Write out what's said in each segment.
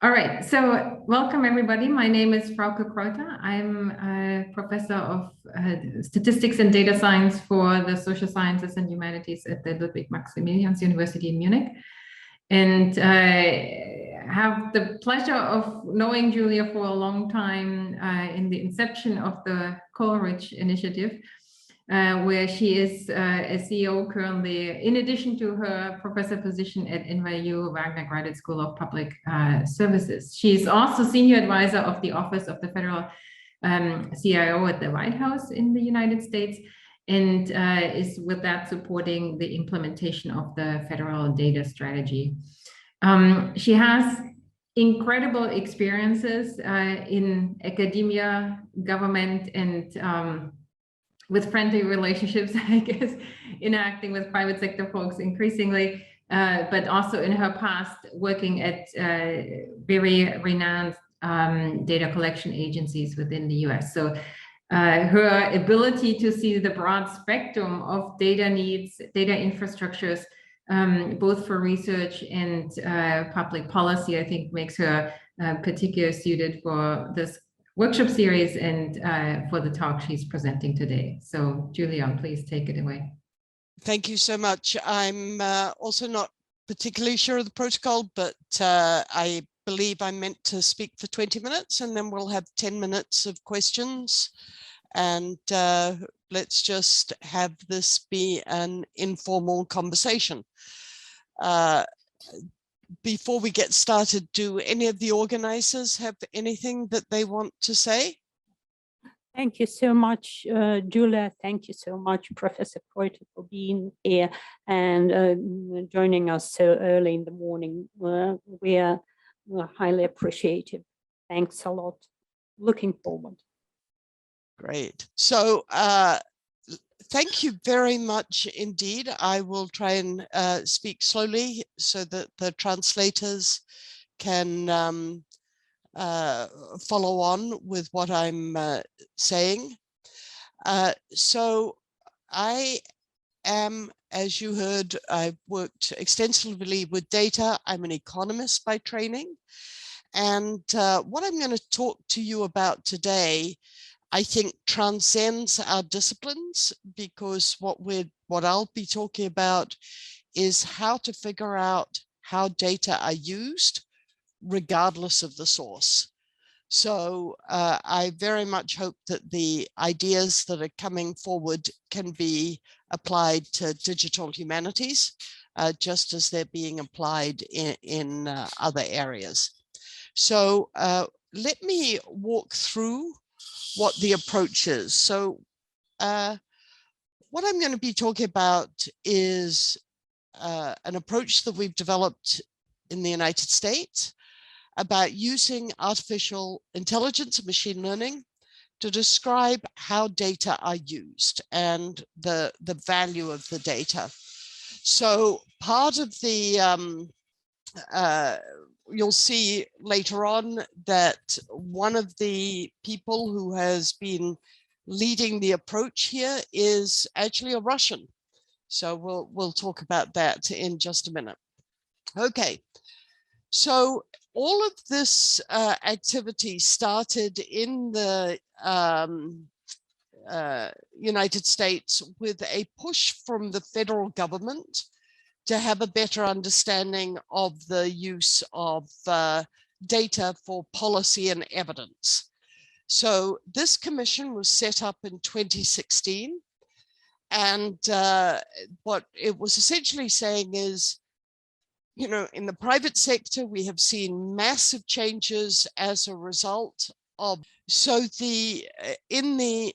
All right, so welcome everybody. My name is Frauke Kreuter. I'm a professor of statistics and data science for the social sciences and humanities at the Ludwig-Maximilians University in Munich. And I have the pleasure of knowing Julia for a long time in the inception of the Coleridge Initiative. Where she is a CEO currently, in addition to her professor position at NYU Wagner Graduate School of Public Services. She is also senior advisor of the Office of the Federal CIO at the White House in the United States, and is with that supporting the implementation of the federal data strategy. She has incredible experiences in academia, government, and with friendly relationships, I guess, interacting with private sector folks increasingly, but also in her past working at very renowned data collection agencies within the US. So her ability to see the broad spectrum of data needs, data infrastructures, both for research and public policy, I think makes her particularly suited for this workshop series and for the talk she's presenting today. So Julia, please take it away. Thank you so much. I'm also not particularly sure of the protocol, but I believe I'm meant to speak for 20 minutes and then we'll have 10 minutes of questions. And let's just have this be an informal conversation. Before we get started, do any of the organizers have anything that they want to say? Thank you so much, Julia. Thank you so much, Professor Kreuter, for being here and joining us so early in the morning. We're highly appreciative. Thanks a lot. Looking forward. Great. So thank you very much indeed. I will try and speak slowly so that the translators can follow on with what I'm saying. So I am, as you heard, I've worked extensively with data. I'm an economist by training. And what I'm going to talk to you about today, I think, transcends our disciplines, because what I'll be talking about is how to figure out how data are used regardless of the source. So I very much hope that the ideas that are coming forward can be applied to digital humanities, just as they're being applied in other areas. So let me walk through what the approach is. So what I'm going to be talking about is an approach that we've developed in the United States about using artificial intelligence and machine learning to describe how data are used and the value of the data. So part of the you'll see later on that one of the people who has been leading the approach here is actually a Russian. So we'll talk about that in just a minute. Okay, so all of this activity started in the United States with a push from the federal government to have a better understanding of the use of data for policy and evidence. So this commission was set up in 2016. And what it was essentially saying is, you know, in the private sector, we have seen massive changes as a result of, so in the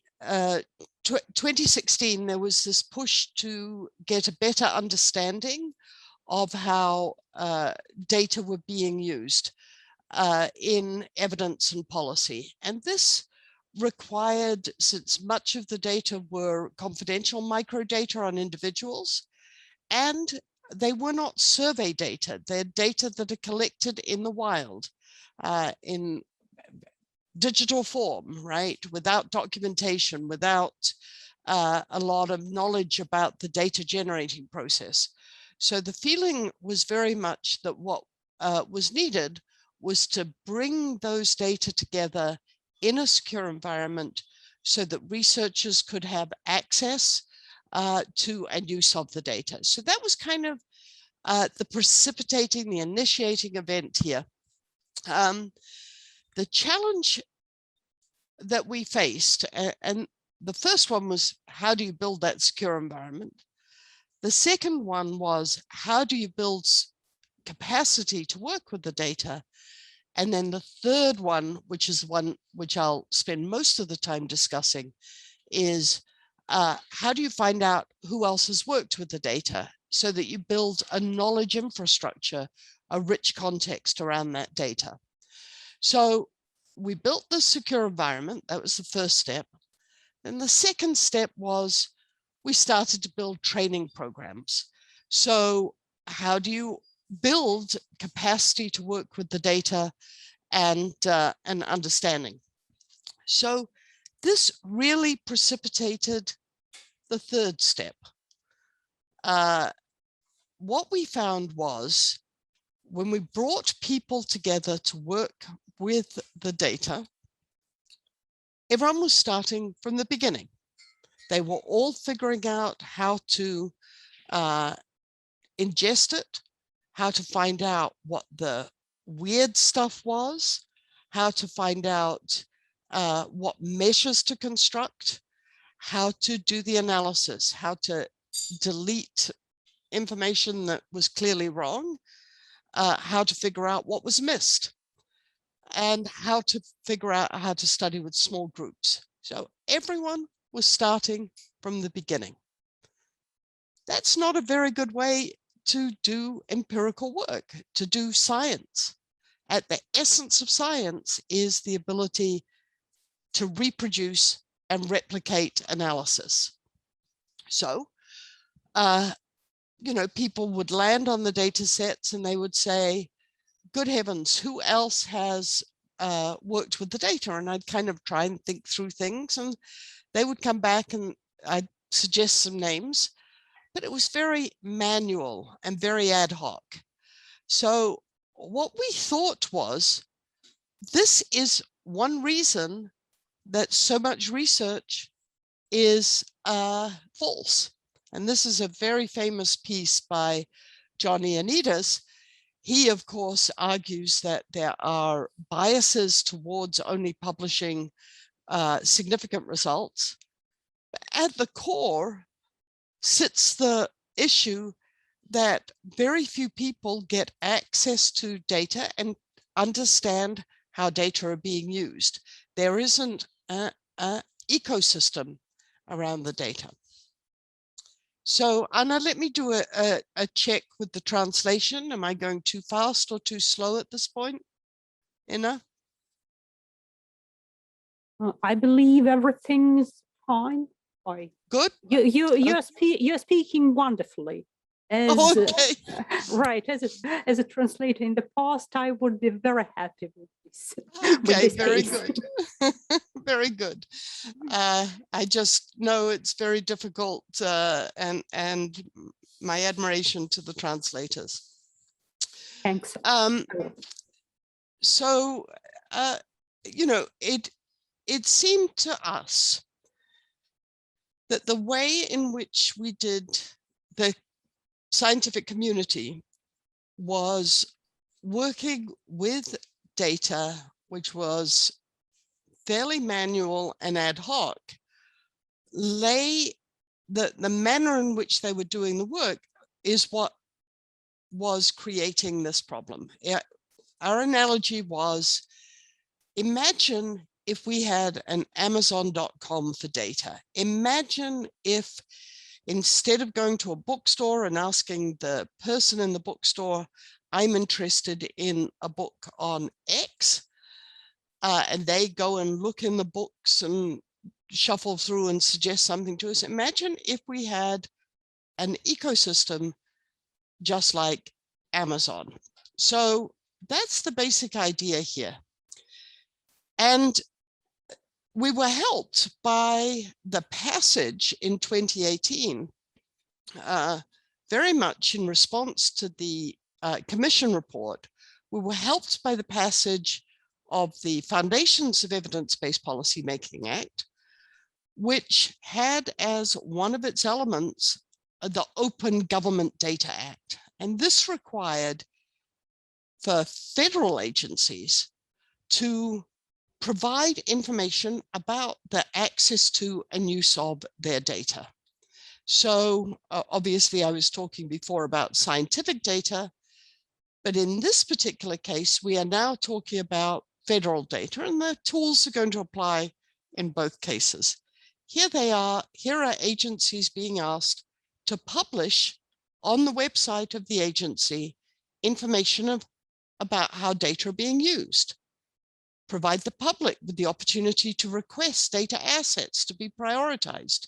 2016, there was this push to get a better understanding of how data were being used in evidence and policy. And this required, since much of the data were confidential microdata on individuals, and they were not survey data, they're data that are collected in the wild, in digital form, right? Without documentation, without a lot of knowledge about the data generating process. So the feeling was very much that what was needed was to bring those data together in a secure environment so that researchers could have access to and use of the data. So that was kind of the initiating event here. The challenge that we faced, and the first one was, how do you build that secure environment? The second one was, how do you build capacity to work with the data? And then the third one, which is one which I'll spend most of the time discussing, is how do you find out who else has worked with the data so that you build a knowledge infrastructure, a rich context around that data. So we built this secure environment. That was the first step. Then the second step was we started to build training programs. So how do you build capacity to work with the data and understanding? So this really precipitated the third step. What we found was, when we brought people together to work with the data, everyone was starting from the beginning. They were all figuring out how to ingest it, how to find out what the weird stuff was, how to find out what meshes to construct, how to do the analysis, how to delete information that was clearly wrong, how to figure out what was missed, and how to figure out how to study with small groups. So everyone was starting from the beginning. That's not a very good way to do empirical work, to do science. At the essence of science is the ability to reproduce and replicate analysis. So, you know, people would land on the data sets and they would say, good heavens, who else has worked with the data? And I'd kind of try and think through things, and they would come back and I'd suggest some names, but it was very manual and very ad hoc. So what we thought was, this is one reason that so much research is false. And this is a very famous piece by John Ioannidis. He, of course, argues that there are biases towards only publishing significant results. At the core sits the issue that very few people get access to data and understand how data are being used. There isn't an ecosystem around the data. So Anna, let me do a check with the translation. Am I going too fast or too slow at this point, Inna? I believe everything's fine. Sorry. Good. You're speaking wonderfully. As, okay. Right, as a translator in the past, I would be very happy with this. Okay, very good. Very good. I just know it's very difficult, and my admiration to the translators. Thanks. So, you know, it seemed to us that the way in which we did the scientific community was working with data, which was fairly manual and ad hoc. The manner in which they were doing the work is what was creating this problem. Our analogy was, imagine if we had an Amazon.com for data. Imagine if, instead of going to a bookstore and asking the person in the bookstore, I'm interested in a book on X, and they go and look in the books and shuffle through and suggest something to us. Imagine if we had an ecosystem just like Amazon. So that's the basic idea here. And we were helped by the passage in 2018, very much in response to the Commission report, we were helped by the passage of the Foundations of Evidence-Based Policymaking Act, which had as one of its elements the Open Government Data Act. And this required for federal agencies to provide information about the access to and use of their data. So obviously I was talking before about scientific data, but in this particular case, we are now talking about federal data, and the tools are going to apply in both cases. Here they are, here are agencies being asked to publish on the website of the agency information about how data are being used. Provide the public with the opportunity to request data assets to be prioritized.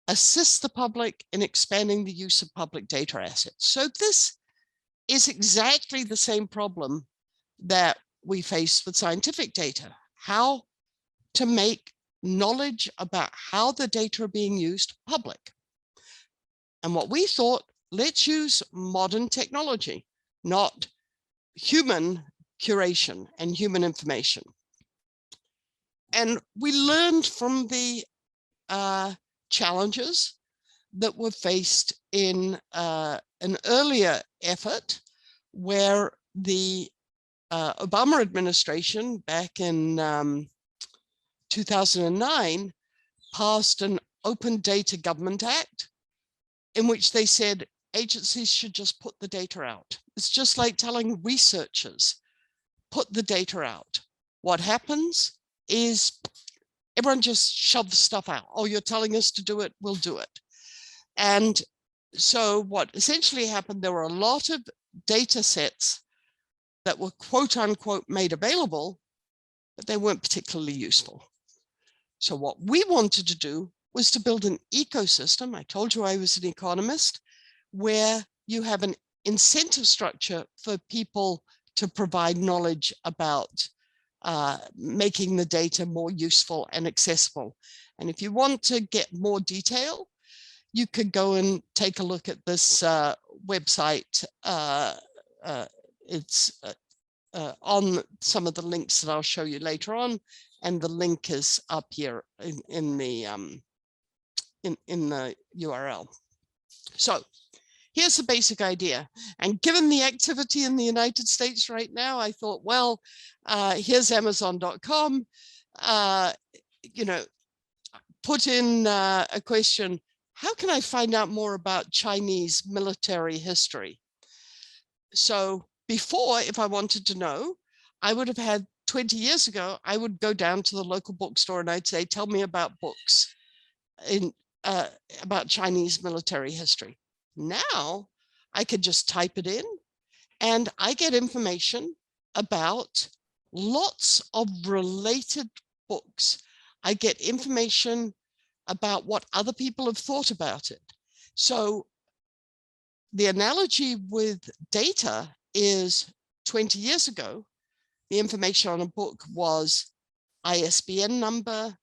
Assist the public in expanding the use of public data assets. So this is exactly the same problem that we face with scientific data. How to make knowledge about how the data are being used public. And what we thought, let's use modern technology, not human curation and human information. And we learned from the challenges that were faced in an earlier effort where the Obama administration back in 2009 passed an Open Data Government Act in which they said agencies should just put the data out. It's just like telling researchers, put the data out. What happens is everyone just shoves stuff out. Oh, you're telling us to do it, we'll do it. And so what essentially happened, there were a lot of data sets that were quote unquote made available, but they weren't particularly useful. So what we wanted to do was to build an ecosystem. I told you I was an economist, where you have an incentive structure for people to provide knowledge about making the data more useful and accessible. And if you want to get more detail, you could go and take a look at this website. It's on some of the links that I'll show you later on, and the link is up here in the URL. So here's the basic idea. And given the activity in the United States right now, I thought, well, here's Amazon.com. You know, put in a question, how can I find out more about Chinese military history? So before, if I wanted to know, I would have had 20 years ago, I would go down to the local bookstore and I'd say, tell me about books about Chinese military history. Now I could just type it in and I get information about lots of related books. I get information about what other people have thought about it. So the analogy with data is 20 years ago, the information on a book was ISBN number,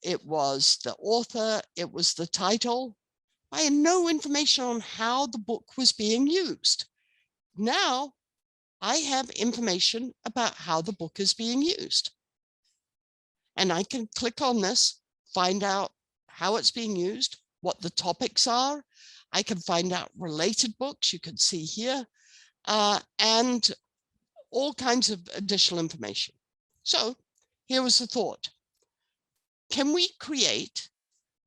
it was the author, it was the title. I had no information on how the book was being used. Now I have information about how the book is being used. And I can click on this, find out how it's being used, what the topics are. I can find out related books, you can see here, and all kinds of additional information. So here was the thought. Can we create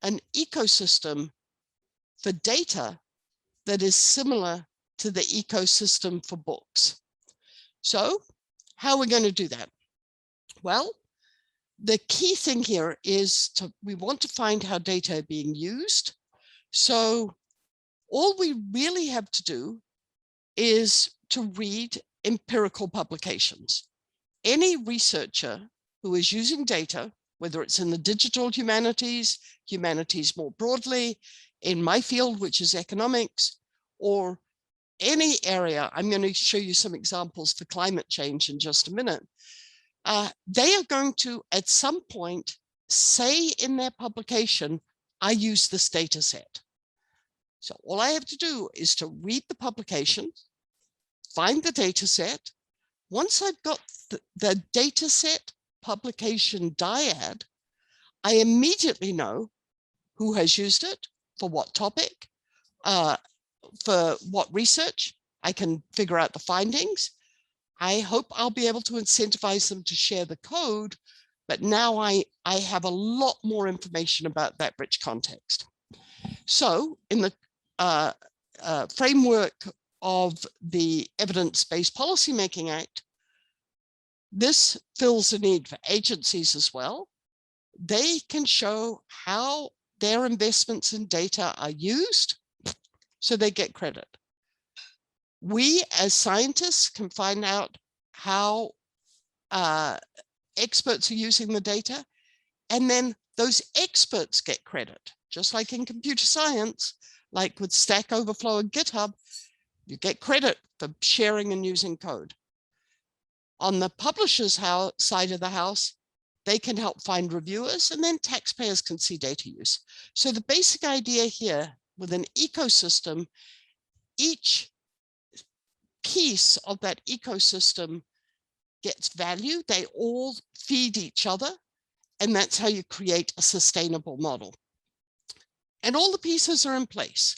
an ecosystem for data that is similar to the ecosystem for books? So how are we going to do that? Well, the key thing here is we want to find how data are being used. So all we really have to do is to read empirical publications. Any researcher who is using data, whether it's in the digital humanities, humanities more broadly, in my field, which is economics, or any area, I'm going to show you some examples for climate change in just a minute. They are going to, at some point, say in their publication, I use this data set. So all I have to do is to read the publication, find the data set, Once I've got the data set publication dyad, I immediately know who has used it, for what topic, for what research. I can figure out the findings. I hope I'll be able to incentivize them to share the code, but now I have a lot more information about that rich context. So in the framework of the Evidence-Based Policymaking Act, this fills a need for agencies as well. They can show how their investments in data are used, so they get credit. We as scientists can find out how experts are using the data, and then those experts get credit. Just like in computer science, like with Stack Overflow and GitHub, you get credit for sharing and using code. On the publisher's side of the house, they can help find reviewers, and then taxpayers can see data use. So the basic idea here with an ecosystem, each piece of that ecosystem gets value. They all feed each other, and that's how you create a sustainable model. And all the pieces are in place.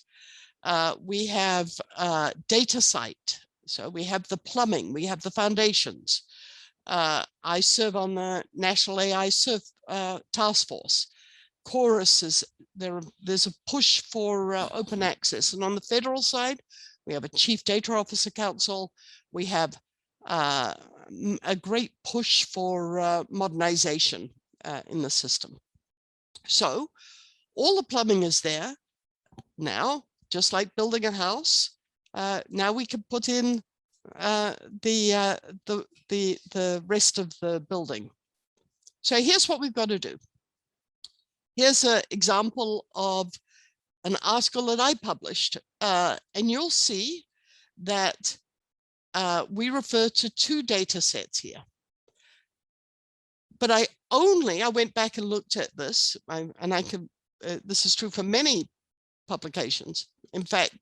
We have DataCite. So we have the plumbing, we have the foundations. I serve on the National AI Task Force. Chorus is there's a push for open access. And on the federal side, we have a Chief Data Officer Council. We have a great push for modernization in the system. So all the plumbing is there now, just like building a house. Now we can put in the rest of the building. So here's what we've got to do. Here's an example of an article that I published, and you'll see that we refer to 2 data sets here. But I went back and looked at this, and I can, this is true for many publications. In fact,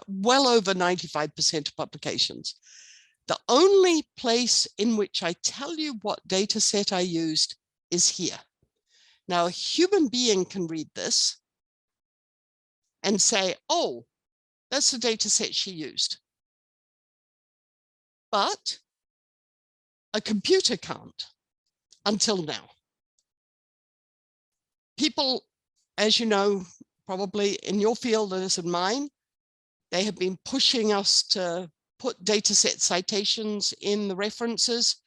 well over 95% of publications. The only place in which I tell you what data set I used is here. Now, a human being can read this and say, oh, that's the data set she used. But a computer can't until now. People, as you know, probably in your field as in mine, they have been pushing us to put dataset citations in the references.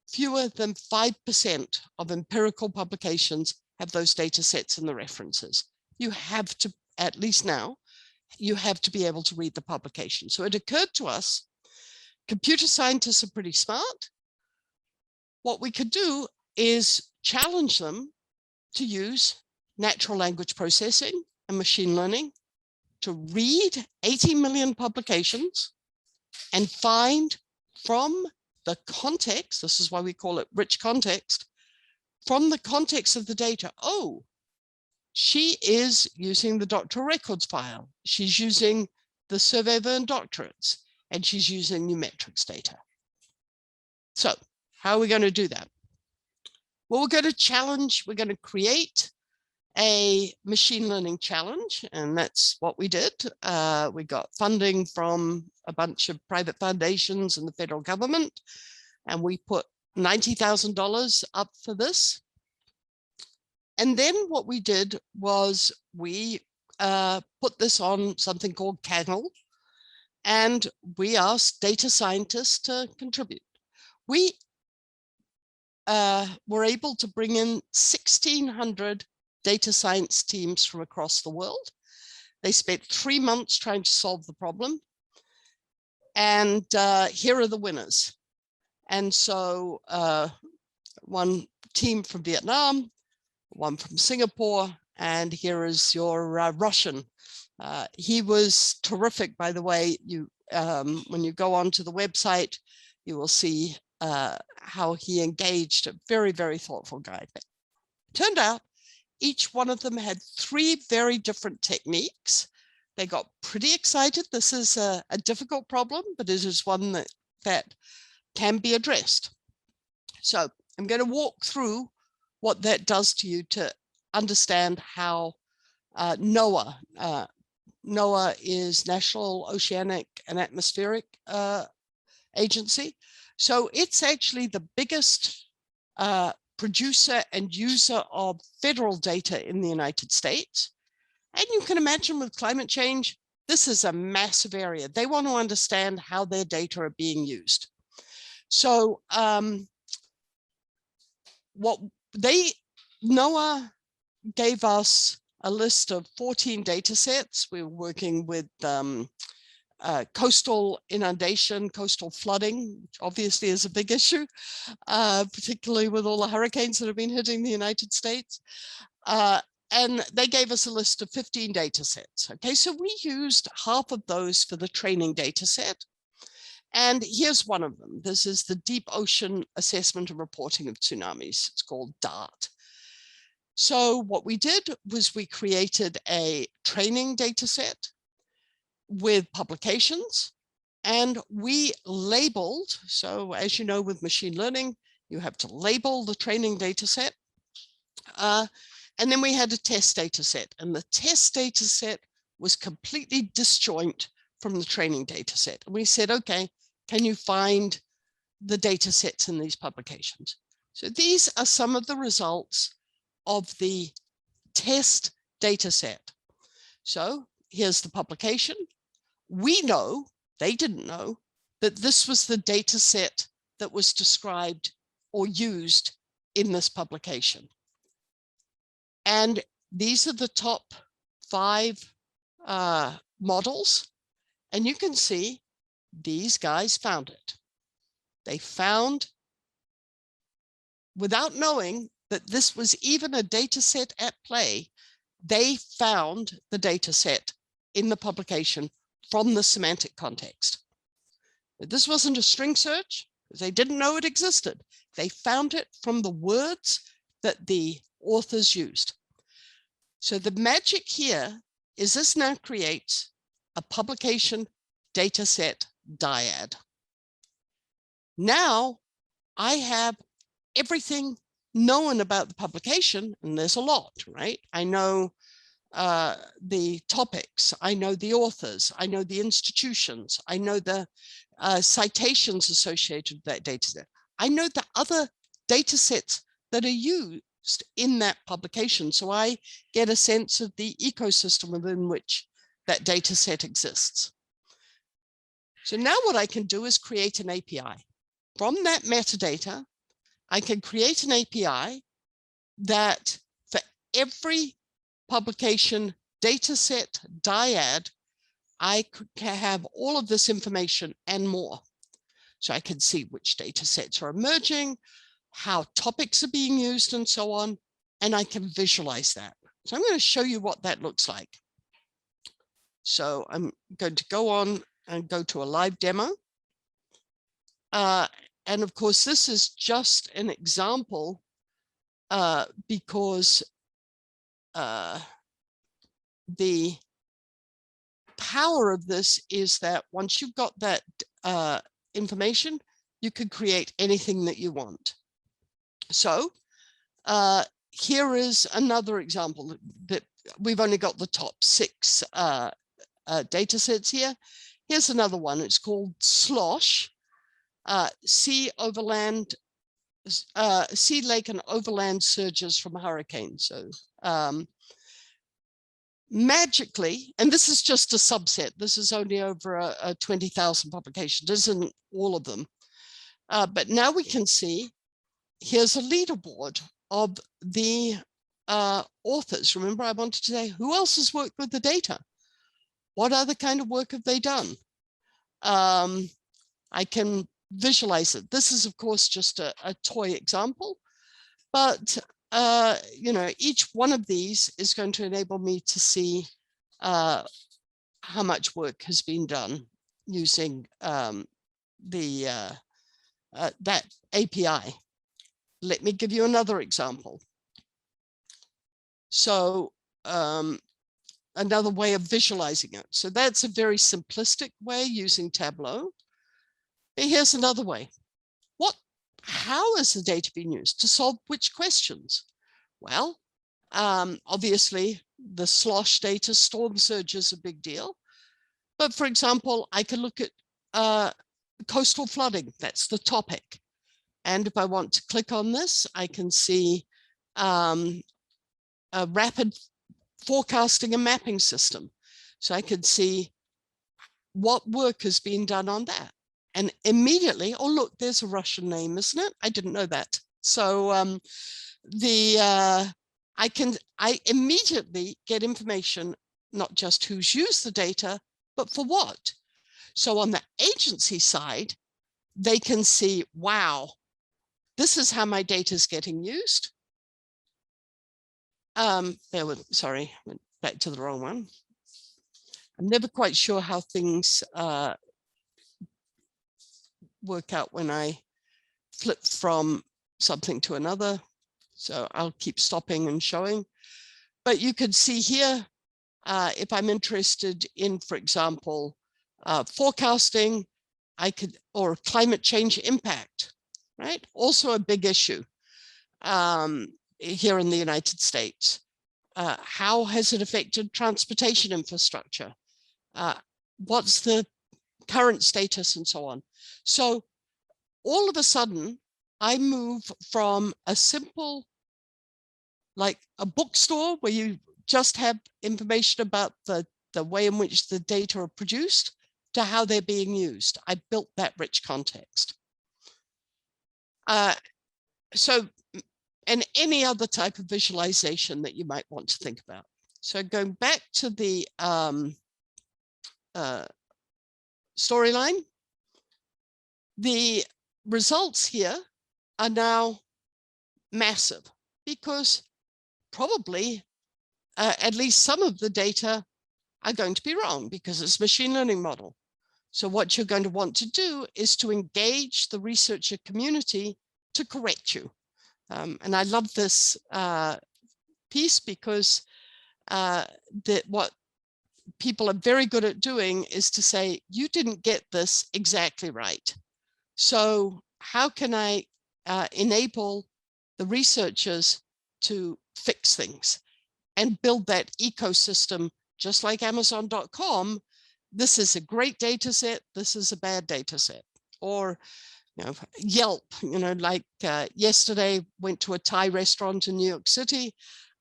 Fewer than 5% of empirical publications have those data sets in the references. You have to, at least now, you have to be able to read the publication. So it occurred to us, computer scientists are pretty smart. What we could do is challenge them to use natural language processing and machine learning to read 80 million publications and find from the context, this is why we call it rich context, from the context of the data, oh, she is using the doctoral records file, she's using the survey of earned doctorates, and she's using Numerics data. So how are we going to do that? Well, we're going to challenge, we're going to create a machine learning challenge, and that's what we did. We got funding from a bunch of private foundations and the federal government, and we put $90,000 up for this. And then what we did was we put this on something called Kaggle, and we asked data scientists to contribute. We were able to bring in 1,600 data science teams from across the world. They spent 3 months trying to solve the problem. And here are the winners. And so one team from Vietnam, one from Singapore, and here is your Russian. He was terrific, by the way. When you go onto the website, you will see how he engaged, a very, very thoughtful guy. But it turned out each one of them had 3 very different techniques. They got pretty excited. This is a difficult problem, but it is one that that can be addressed. So I'm going to walk through what that does to you to understand how NOAA, NOAA is National Oceanic and Atmospheric Agency. So it's actually the biggest producer and user of federal data in the United States. And you can imagine with climate change, this is a massive area. They want to understand how their data are being used. So NOAA gave us a list of 14 data sets. We were working with coastal inundation, coastal flooding, which obviously is a big issue, particularly with all the hurricanes that have been hitting the United States. And they gave us a list of 15 data sets. Okay, so we used half of those for the training data set. And here's one of them. This is the Deep Ocean Assessment and Reporting of Tsunamis. It's called DART. So what we did was we created a training data set with publications, and we labeled. So as you know, with machine learning, you have to label the training data set. And then we had a test data set, and the test data set was completely disjoint from the training data set. And we said, okay, can you find the data sets in these publications? So these are some of the results of the test data set. So here's the publication. We know, they didn't know, that this was the data set that was described or used in this publication. And these are the top 5 models. And you can see these guys found it. They found, without knowing that this was even a data set at play, they found the data set in the publication from the semantic context. But this wasn't a string search, because they didn't know it existed. They found it from the words that the authors used. So the magic here is this now creates a publication data set dyad. Now I have everything known about the publication, and there's a lot, right? I know the topics, I know the authors, I know the institutions, I know the citations associated with that data set. I know the other data sets that are used in that publication. So I get a sense of the ecosystem within which that data set exists. So now what I can do is create an API. From that metadata, I can create an API that for every publication data set dyad, I can have all of this information and more. So I can see which data sets are emerging, how topics are being used, and so on, and I can visualize that. So I'm going to show you what that looks like. So I'm going to go on and go to a live demo. And of course, this is just an example because the power of this is that once you've got that information, you can create anything that you want. So here is another example that we've only got the top 6 data sets here. Here's another one. It's called SLOSH, sea lake and overland surges from hurricanes. So magically, and this is just a subset, this is only over a 20,000 publication, this isn't all of them. But now we can see, here's a leaderboard of the authors. Remember, I wanted to say, who else has worked with the data? What other kind of work have they done? I can visualize it. This is, of course, just a toy example, but you know, each one of these is going to enable me to see how much work has been done using that API. Let me give you another example. So another way of visualizing it. So that's a very simplistic way using Tableau. But here's another way. How is the data being used to solve which questions? Well, obviously the slosh data, storm surge is a big deal. But for example, I can look at coastal flooding, that's the topic. And if I want to click on this, I can see a rapid forecasting and mapping system. So I can see what work has been done on that. And immediately, oh, look, there's a Russian name, isn't it? I didn't know that. So I immediately get information, not just who's used the data, but for what. So on the agency side, they can see, wow, this is how my data is getting used. Sorry, went back to the wrong one. I'm never quite sure how things work out when I flip from something to another. So I'll keep stopping and showing. But you can see here, if I'm interested in, for example, forecasting, or climate change impact, right? Also a big issue here in the United States. How has it affected transportation infrastructure? What's the current status and so on? So all of a sudden, I move from a simple, like a bookstore where you just have information about the way in which the data are produced to how they're being used. I built that rich context. And any other type of visualization that you might want to think about. So going back to the storyline, the results here are now massive because probably at least some of the data are going to be wrong because it's a machine learning model. So what you're going to want to do is to engage the researcher community to correct you. And I love this piece because what people are very good at doing is to say, you didn't get this exactly right. So how can I enable the researchers to fix things and build that ecosystem, just like Amazon.com? This is a great data set. This is a bad data set. Or Yelp, like yesterday, went to a Thai restaurant in New York City.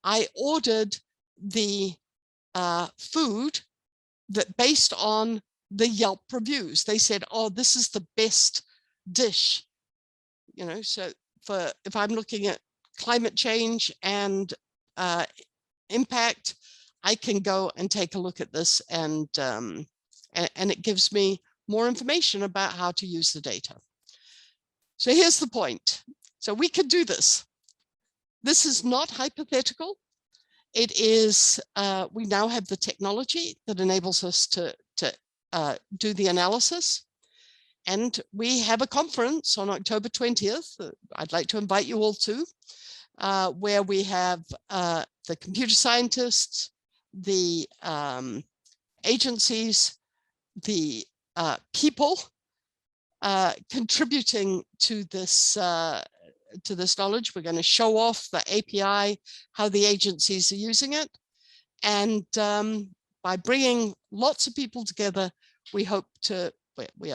I ordered the food that based on the Yelp reviews. They said, oh, this is the best dish. So if I'm looking at climate change and impact, I can go and take a look at this, and it gives me more information about how to use the data. So here's the point. So we could do this. This is not hypothetical. It is, we now have the technology that enables us to do the analysis. And we have a conference on October 20th. I'd like to invite you all to, where we have the computer scientists, the agencies, the people contributing to this knowledge. We're going to show off the API, how the agencies are using it. And by bringing lots of people together, we are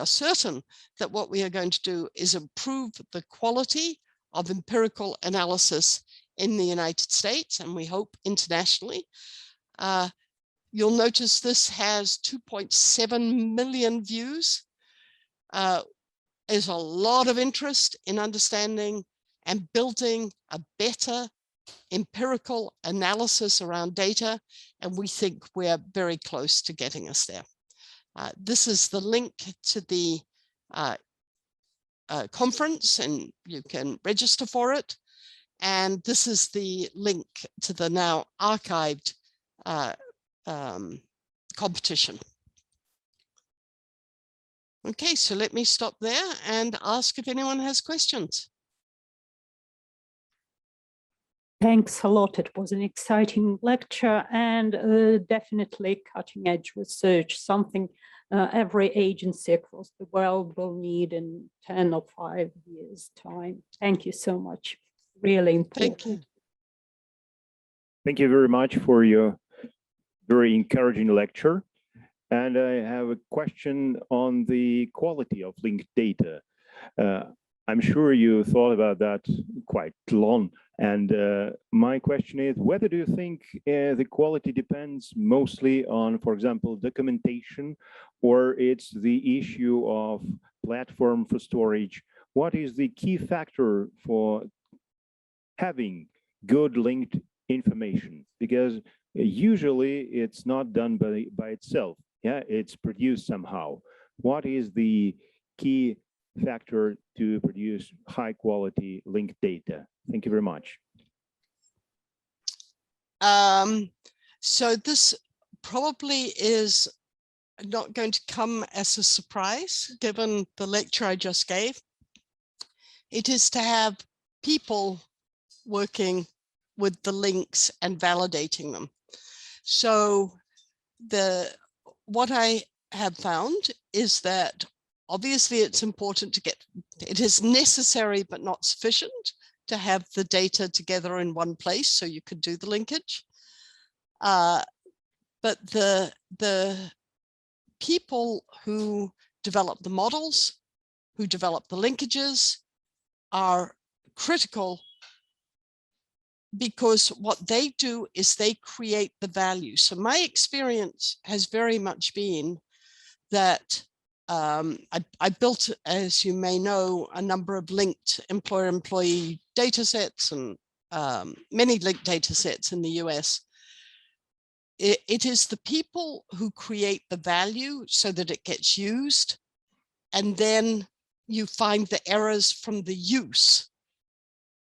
certain that what we are going to do is improve the quality of empirical analysis in the United States, and we hope internationally. You'll notice this has 2.7 million views. There's a lot of interest in understanding and building a better empirical analysis around data, and we think we're very close to getting us there. This is the link to the conference, and you can register for it. And this is the link to the now archived competition. Okay, so let me stop there and ask if anyone has questions. Thanks a lot. It was an exciting lecture and definitely cutting edge research, something every agency across the world will need in 10 or 5 years' time. Thank you so much. Really important. Thank you. Thank you very much for your very encouraging lecture. And I have a question on the quality of linked data. I'm sure you thought about that quite long. And my question is, whether do you think the quality depends mostly on, for example, documentation, or it's the issue of platform for storage? What is the key factor for having good linked information? Because usually it's not done by itself. Yeah, it's produced somehow. What is the key factor to produce high quality linked data? Thank you very much. So this probably is not going to come as a surprise, given the lecture I just gave. It is to have people working with the links and validating them. So what I have found is that obviously it's important to get, it is necessary but not sufficient to have the data together in one place so you could do the linkage. But the people who develop the models, who develop the linkages, are critical, because what they do is they create the value. So my experience has very much been that I built, as you may know, a number of linked employer-employee data sets and many linked data sets in the US. It is the people who create the value so that it gets used, and then you find the errors from the use.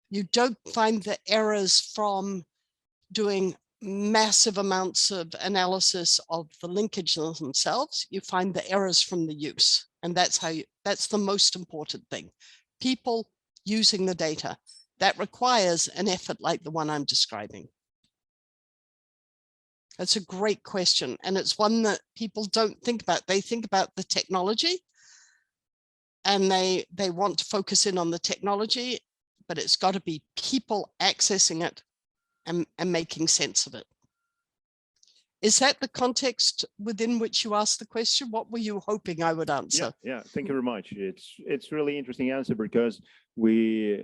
You don't find the errors from doing massive amounts of analysis of the linkages themselves. You find the errors from the use, and that's the most important thing. People using the data. That requires an effort like the one I'm describing. That's a great question, and it's one that people don't think about. They think about the technology, and they want to focus in on the technology, but it's got to be people accessing it and making sense of it. Is that the context within which you asked the question? What were you hoping I would answer? Yeah, thank you very much. It's really interesting answer, because we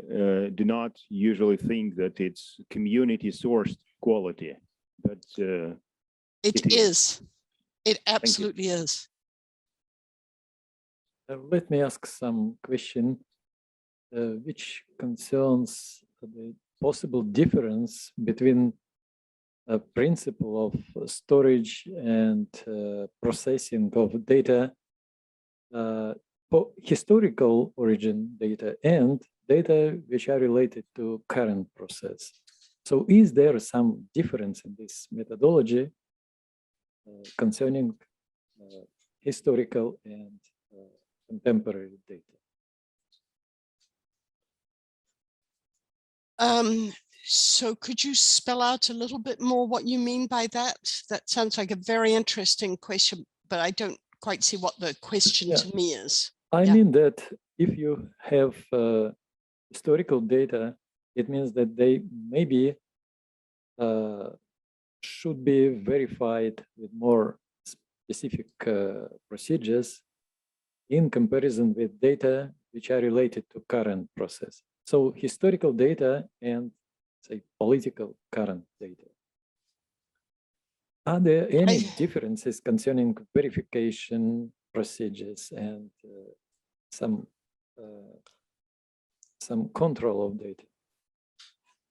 do not usually think that it's community sourced quality, but it is. It absolutely is. Let me ask some question, which concerns the possible difference between a principle of storage and processing of data, historical origin data, and data which are related to current process. So is there some difference in this methodology concerning historical and contemporary data? So could you spell out a little bit more what you mean by that? That sounds like a very interesting question, but I don't quite see what the question to me is. I mean that if you have historical data, it means that they maybe should be verified with more specific procedures in comparison with data which are related to current process. So historical data and, say, political current data. Are there any differences concerning verification procedures and some control of data?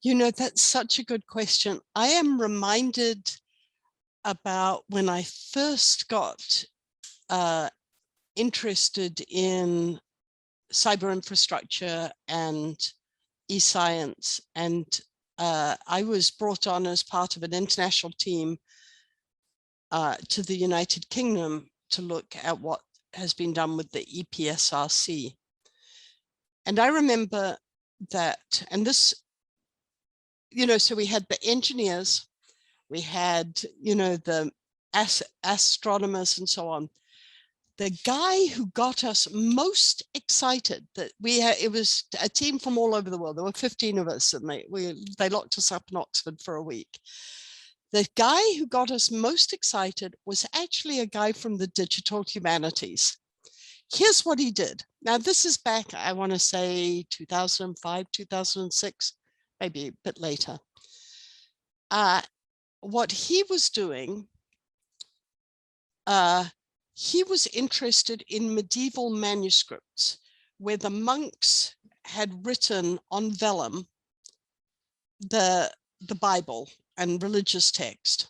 You know, that's such a good question. I am reminded about when I first got interested in cyber infrastructure and e-science, and I was brought on as part of an international team to the United Kingdom to look at what has been done with the EPSRC. And I remember that, and this, you know, so we had the engineers, we had, you know, the astronomers and so on. the guy who got us most excited that it was a team from all over the world. There were 15 of us, and they locked us up in Oxford for a week. The guy who got us most excited was actually a guy from the digital humanities. Here's what he did. Now, this is back, I want to say 2005, 2006, maybe a bit later. What he was doing, he was interested in medieval manuscripts where the monks had written on vellum the Bible and religious text.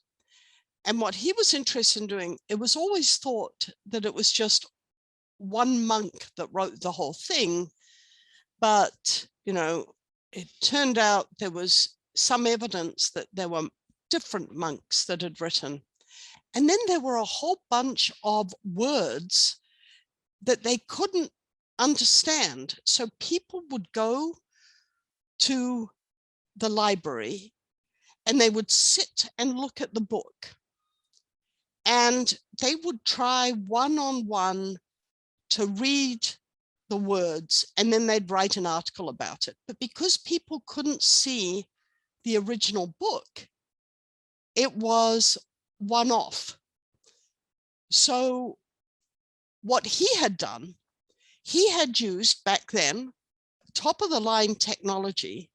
And what he was interested in doing, it was always thought that it was just one monk that wrote the whole thing. But, you know, it turned out there was some evidence that there were different monks that had written. And then there were a whole bunch of words that they couldn't understand. So people would go to the library and they would sit and look at the book. And they would try one-on-one to read the words, and then they'd write an article about it. But because people couldn't see the original book, it was one-off. So what he had done, he had used back then top of the line technology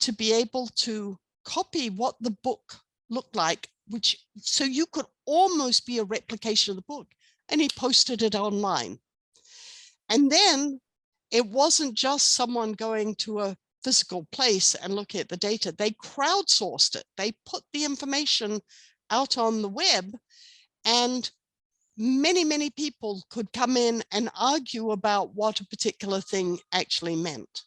to be able to copy what the book looked like, so you could almost be a replication of the book, and he posted it online. And then it wasn't just someone going to a physical place and looking at the data. They crowdsourced it. They put the information out on the web, and many, many people could come in and argue about what a particular thing actually meant.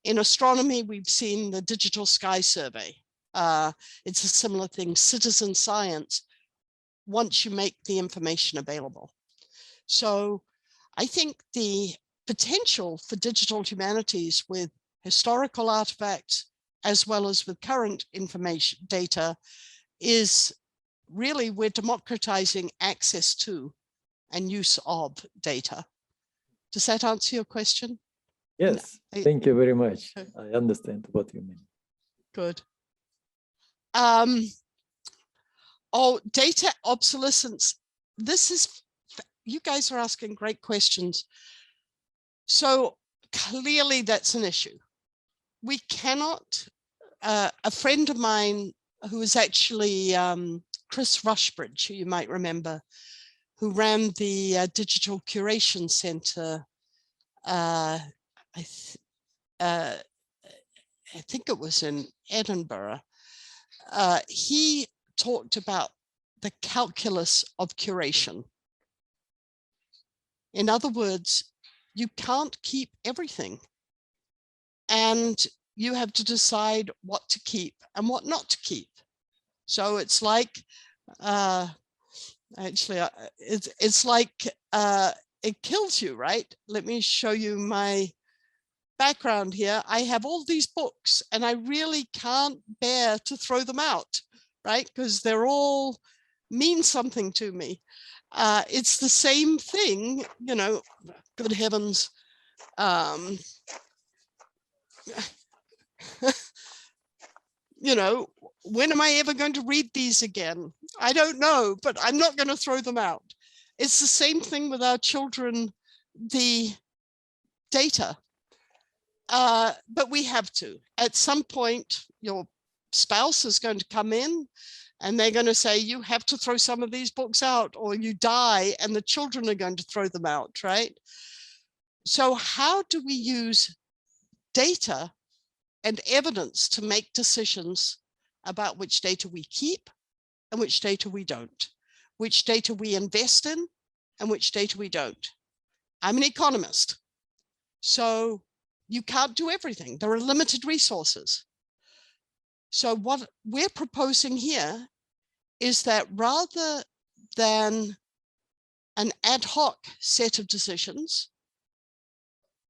In astronomy, we've seen the Digital Sky Survey. It's a similar thing, citizen science, once you make the information available. So I think the potential for digital humanities with historical artifacts, as well as with current information data, is really, we're democratizing access to and use of data. Does that answer your question? Yes, thank you very much. I understand what you mean. Good. Oh, data obsolescence. You guys are asking great questions. So clearly that's an issue. We cannot, a friend of mine who is actually Chris Rushbridge, who you might remember, who ran the Digital Curation Center, I think it was in Edinburgh. He talked about the calculus of curation. In other words, you can't keep everything, and you have to decide what to keep and what not to keep. So it's like, actually, it's like it kills you, right? Let me show you my background here. I have all these books, and I really can't bear to throw them out, right? Because they're all mean something to me. It's the same thing, you know, good heavens. You know, when am I ever going to read these again? I don't know, but I'm not going to throw them out. It's the same thing with our children, the data. But we have to. At some point, your spouse is going to come in and they're going to say, you have to throw some of these books out or you die, and the children are going to throw them out, right? So how do we use data and evidence to make decisions about which data we keep and which data we don't, which data we invest in and which data we don't? I'm an economist, so you can't do everything. There are limited resources. So what we're proposing here is that rather than an ad hoc set of decisions,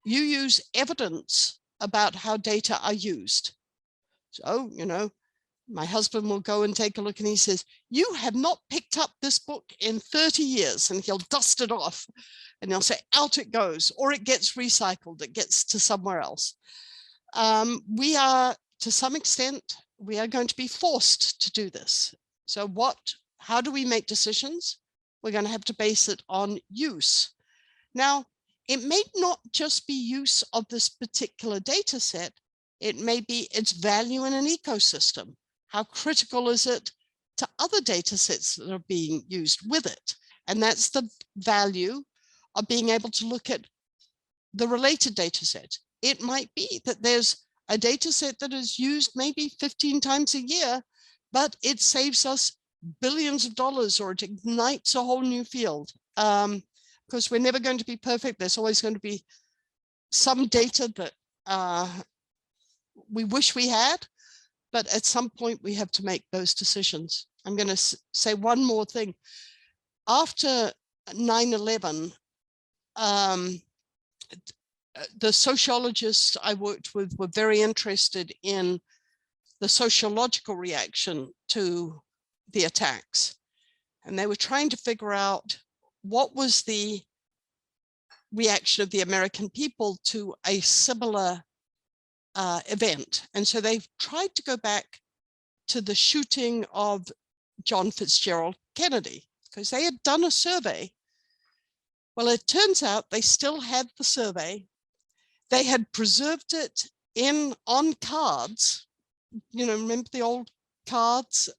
you use evidence about how data are used. So, you know, my husband will go and take a look and he says, "You have not picked up this book in 30 years, and he'll dust it off and he'll say, "Out it goes," or it gets recycled, it gets to somewhere else. We are, to some extent, we are going to be forced to do this. So how do we make decisions? We're going to have to base it on use. Now, it may not just be use of this particular data set. It may be its value in an ecosystem. How critical is it to other data sets that are being used with it? And that's the value of being able to look at the related data set. It might be that there's a data set that is used maybe 15 times a year, but it saves us billions of dollars, or it ignites a whole new field. Because we're never going to be perfect. There's always going to be some data that we wish we had, but at some point we have to make those decisions. I'm going to say one more thing. After 9/11, the sociologists I worked with were very interested in the sociological reaction to the attacks. And they were trying to figure out what was the reaction of the American people to a similar event. And so they've tried to go back to the shooting of John Fitzgerald Kennedy, because they had done a survey. Well, it turns out they still had the survey. They had preserved it on cards, you know, remember the old cards?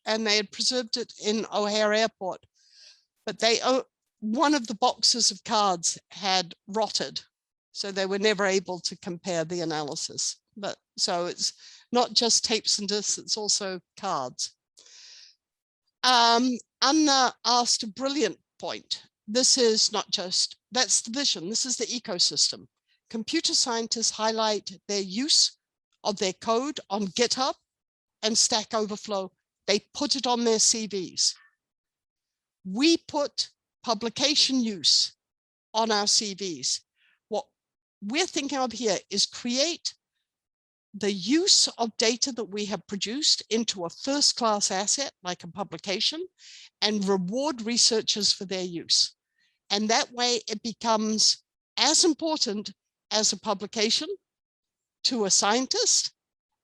And they had preserved it in O'Hare Airport. But one of the boxes of cards had rotted. So they were never able to compare the analysis. But so it's not just tapes and discs, it's also cards. Anna asked a brilliant point. This is not just, that's the vision, this is the ecosystem. Computer scientists highlight their use of their code on GitHub and Stack Overflow. They put it on their CVs. We put publication use on our CVs. What we're thinking of here is create the use of data that we have produced into a first-class asset, like a publication, and reward researchers for their use. And that way it becomes as important as a publication to a scientist.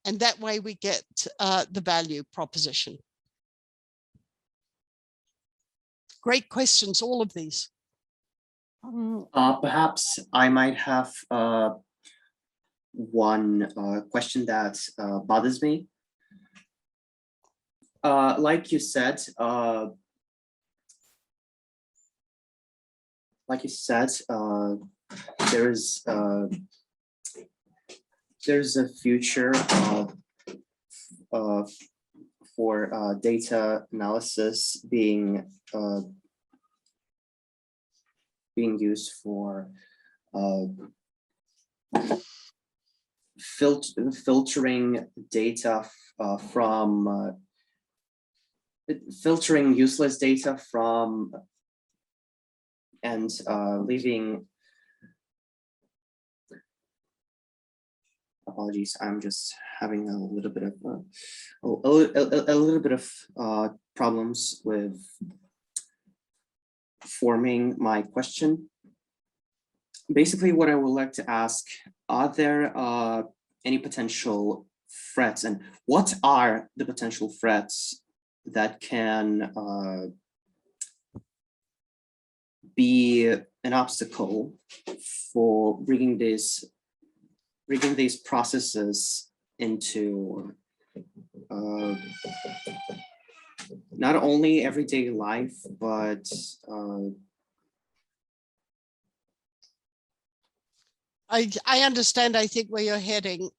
And that way we get the value proposition. Great questions, all of these. Perhaps I might have one question that bothers me. Like you said, there's a future for data analysis being used for filtering data from filtering useless data from and leaving. Apologies, I'm just having a little bit of problems with forming my question. Basically, what I would like to ask, are there any potential threats, and what are the potential threats that can be an obstacle for bringing these processes into not only everyday life, but I understand, I think, where you're heading.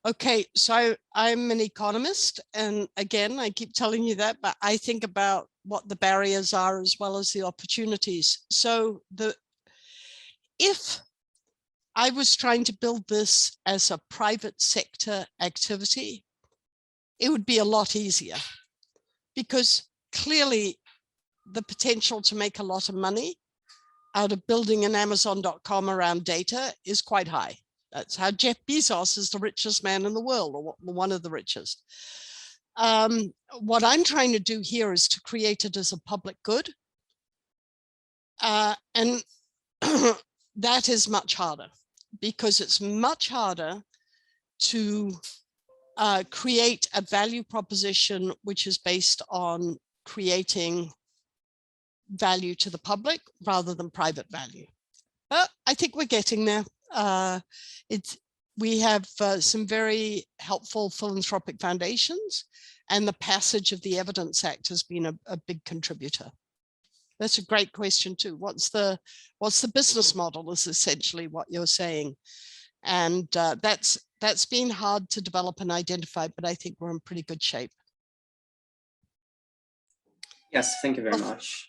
Okay, so I'm an economist, and again, I keep telling you that, but I think about what the barriers are as well as the opportunities. So if I was trying to build this as a private sector activity, it would be a lot easier, because clearly the potential to make a lot of money out of building an Amazon.com around data is quite high. That's how Jeff Bezos is the richest man in the world, or one of the richest. What I'm trying to do here is to create it as a public good. And that is much harder, because it's much harder to create a value proposition which is based on creating value to the public rather than private value. But I think we're getting there. We have some very helpful philanthropic foundations, and the passage of the Evidence Act has been a big contributor. That's a great question too. What's the business model is essentially what you're saying. And that's been hard to develop and identify, but I think we're in pretty good shape. Yes, thank you very much.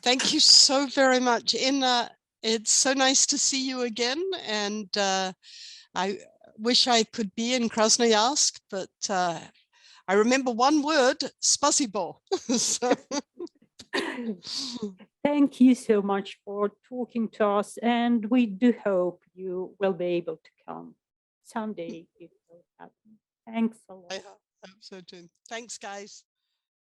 Thank you so very much, Inna. It's so nice to see you again. And I wish I could be in Krasnoyarsk, but I remember one word, spasibo. So. Thank you so much for talking to us, and we do hope you will be able to come someday. It will happen. Thanks a lot. I hope so too. Thanks, guys.